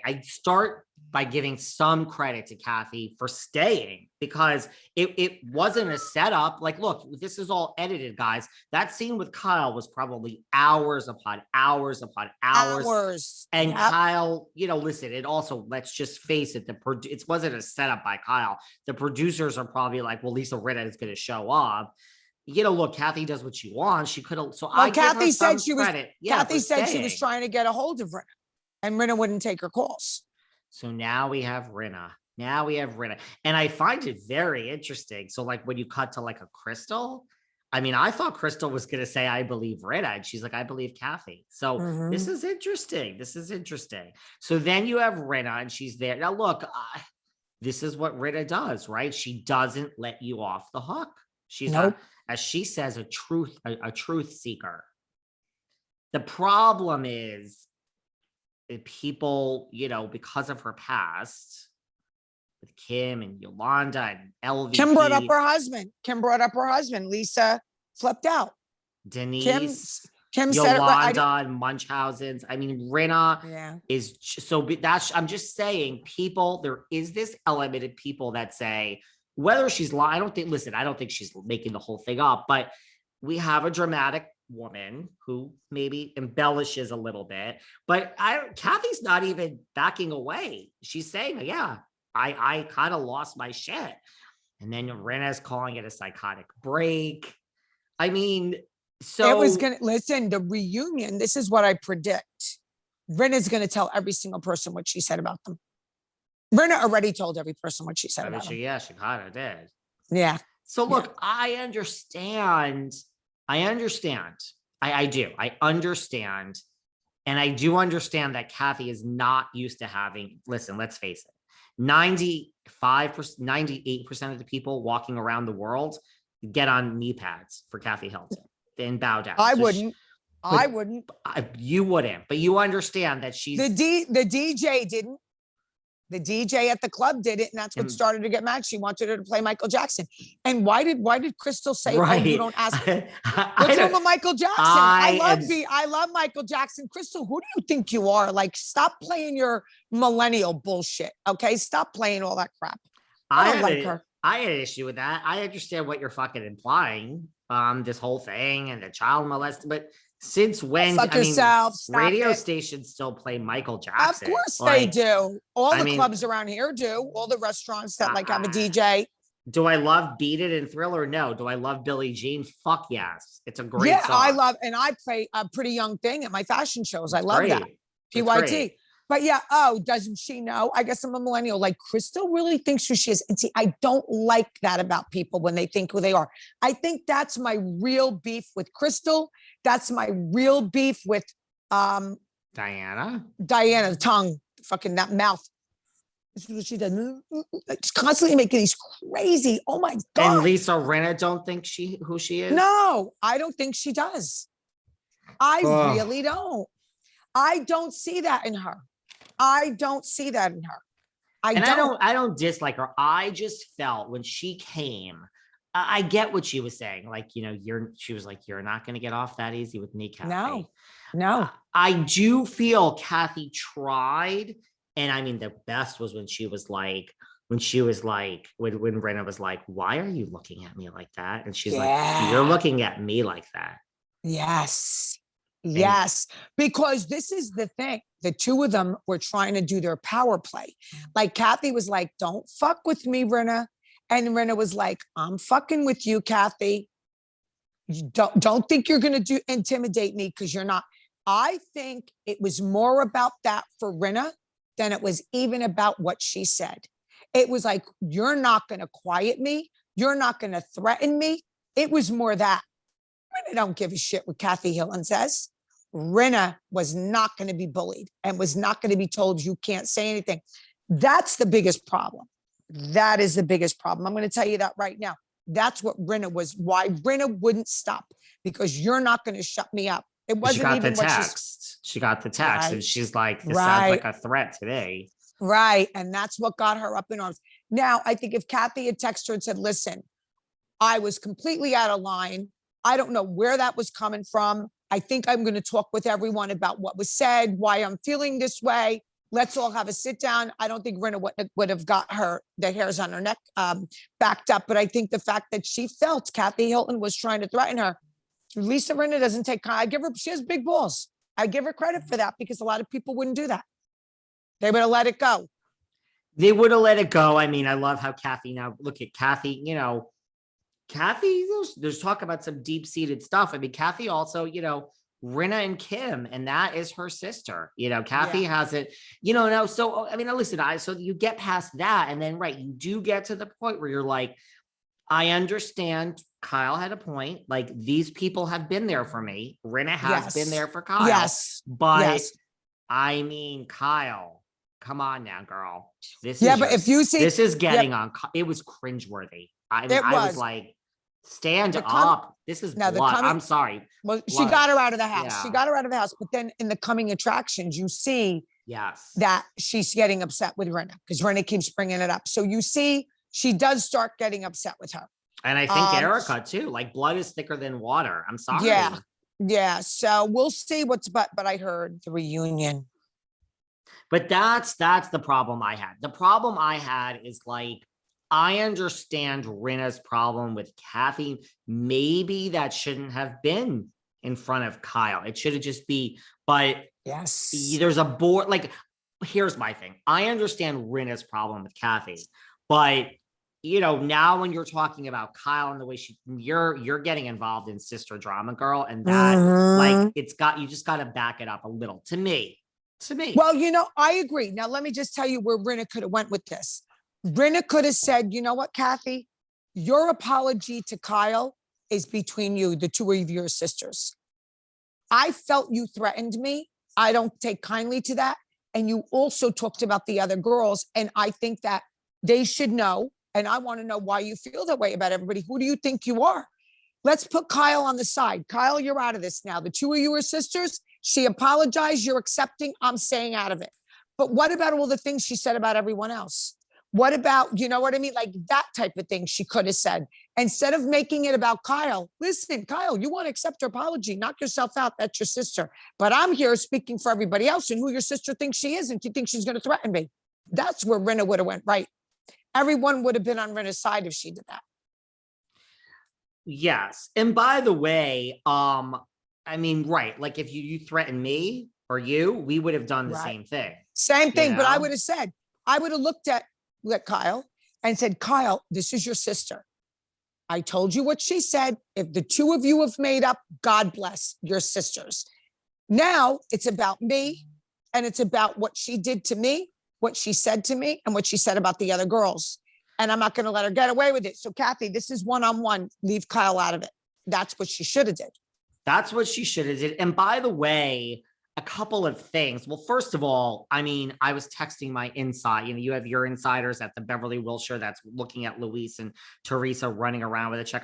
I start by giving some credit to Kathy for staying, because it wasn't a setup. Like, look, this is all edited, guys. That scene with Kyle was probably hours upon hours upon hours. And yep. Kyle, you know, listen, it also, let's just face it, it wasn't a setup by Kyle. The producers are probably like, well, Lisa Rinna is going to show up. You know, look, Kathy does what she wants. She could have. So well, Kathy said she was. Yeah, Kathy said she was trying to get a hold of Rinna, and Rinna wouldn't take her calls. So now we have Rinna. And I find it very interesting. So like when you cut to like a Crystal, I mean, I thought Crystal was going to say, I believe Rinna. And she's like, I believe Kathy. So this is interesting. So then you have Rinna and she's there. Now, look, this is what Rinna does, right? She doesn't let you off the hook. She's as she says, a truth seeker. The problem is, people, you know, because of her past with Kim and Yolanda and LVP. Kim brought up her husband. Lisa flipped out. Denise, Kim Yolanda said it right. and Munchausen's. I mean, Rinna is so that's, I'm just saying, people, there is this element of people that say, whether she's lying, I don't think she's making the whole thing up, but we have a dramatic woman who maybe embellishes a little bit, but Kathy's not even backing away. She's saying, yeah, I kind of lost my shit. And then Rinna's calling it a psychotic break. I mean, so it was gonna listen, the reunion, this is what I predict. Rinna's gonna tell every single person what she said about them. Rinna already told every person what she said about them. Yeah, she kind of did. Yeah. So look, I understand. I do. I understand. And I do understand that Kathy is not used to having, listen, let's face it, 95%, 98% of the people walking around the world get on knee pads for Kathy Hilton and bow down. I wouldn't. You wouldn't, but you understand that she's... The DJ didn't. The DJ at the club did it, and that's what started to get mad. She wanted her to play Michael Jackson. And why did Crystal say, right. Oh, you don't ask? What's wrong with Michael Jackson? I love Michael Jackson. Crystal, who do you think you are? Like, stop playing your millennial bullshit, okay? Stop playing all that crap. I don't like her. I had an issue with that. I understand what you're fucking implying, this whole thing and the child molesting, but since when? Radio stations still play Michael Jackson. Of course they do. All the clubs around here do. All the restaurants that have a DJ. Do I love Beat It and Thriller? No. Do I love Billie Jean? Fuck yes. It's a great song. I play A Pretty Young Thing at my fashion shows. I love that. PYT. But yeah, doesn't she know? I guess I'm a millennial. Like, Crystal really thinks who she is. And see, I don't like that about people when they think who they are. I think that's my real beef with Crystal. That's my real beef with Diana, the tongue, fucking that mouth. This is what she does. She's constantly making these crazy, oh my God. And Lisa Rinna don't think who she is? No, I don't think she does. I really don't. I don't see that in her. I don't dislike her. I just felt when she came, I get what she was saying. Like, you know, she was like, you're not going to get off that easy with me, Kathy. No. I do feel Kathy tried. And I mean, the best was when Rinna was like, why are you looking at me like that? And she's like, you're looking at me like that. Yes. Yes, because this is the thing. The two of them were trying to do their power play. Like, Kathy was like, don't fuck with me, Rinna. And Rinna was like, I'm fucking with you, Kathy. You don't think you're going to intimidate me, because you're not. I think it was more about that for Rinna than it was even about what she said. It was like, you're not going to quiet me. You're not going to threaten me. It was more that. Rinna don't give a shit what Kathy Hilton says. Rinna was not going to be bullied and was not going to be told you can't say anything. That's the biggest problem. That is the biggest problem. I'm going to tell you that right now. That's what Rinna was. Why Rinna wouldn't stop, because you're not going to shut me up. It wasn't even what she got the text, and she's like, this sounds like a threat today. Right. And that's what got her up in arms. Now, I think if Kathy had texted her and said, listen, I was completely out of line. I don't know where that was coming from. I think I'm going to talk with everyone about what was said, why I'm feeling this way. let's all have a sit down. I don't think Rinna would have got the hairs on her neck backed up. But I think the fact that she felt Kathy Hilton was trying to threaten her. Lisa Rinna doesn't take, she has big balls. I give her credit for that because a lot of people wouldn't do that. They would have let it go. They would have let it go. I mean, I love how Kathy, now look at Kathy, Kathy, there's talk about some deep-seated stuff. I mean, Kathy also, Rinna and Kim, and that is her sister. Kathy has it, no. So, I mean, listen, so you get past that, and then, right, you do get to the point where you're like, I understand Kyle had a point. Like, these people have been there for me. Rinna has been there for Kyle. Yes. But I mean, Kyle, come on now, girl. But if you see, this is getting on. It was cringeworthy. I mean, I was like, stand up. This is blood. I'm sorry. Well, she got her out of the house. Yeah. She got her out of the house. But then in the coming attractions, you see that she's getting upset with Rinna because Rinna keeps bringing it up. So you see, she does start getting upset with her. And I think Erika too. Like, blood is thicker than water. I'm sorry. Yeah. So we'll see but I heard the reunion. But that's the problem I had. The problem I had is, like, I understand Rinna's problem with Kathy. Maybe that shouldn't have been in front of Kyle. It should have just be, but there's a board. Like, here's my thing. I understand Rinna's problem with Kathy, but now when you're talking about Kyle and the way you're getting involved in sister drama, girl, and that like you just got to back it up a little to me. Well, I agree. Now, let me just tell you where Rinna could have went with this. Rinna could have said, you know what, Kathy, your apology to Kyle is between you, the two of your sisters. I felt you threatened me. I don't take kindly to that. And you also talked about the other girls. And I think that they should know. And I want to know why you feel that way about everybody. Who do you think you are? Let's put Kyle on the side. Kyle, you're out of this now. The two of you are sisters. She apologized. You're accepting. I'm staying out of it. But what about all the things she said about everyone else? What about, you know what I mean? Like, that type of thing she could have said. Instead of making it about Kyle, listen, Kyle, you want to accept her apology. Knock yourself out. That's your sister. But I'm here speaking for everybody else and who your sister thinks she is. And you think she's going to threaten me. That's where Rinna would have went right. Everyone would have been on Rinna's side if she did that. Yes. And by the way, I mean, right. Like, if you threaten me or we would have done the same thing. Same thing. But I would have looked at Kyle and said, Kyle, this is your sister. I told you what she said. If the two of you have made up, God bless your sisters. Now it's about me, and it's about what she did to me, what she said to me, and what she said about the other girls. And I'm not going to let her get away with it. So, Kathy, this is one-on-one. Leave Kyle out of it. That's what she should have did. And by the way, a couple of things. Well, first of all, I mean, I was texting my inside. You have your insiders at the Beverly Wilshire that's looking at Luis and Teresa running around with a check.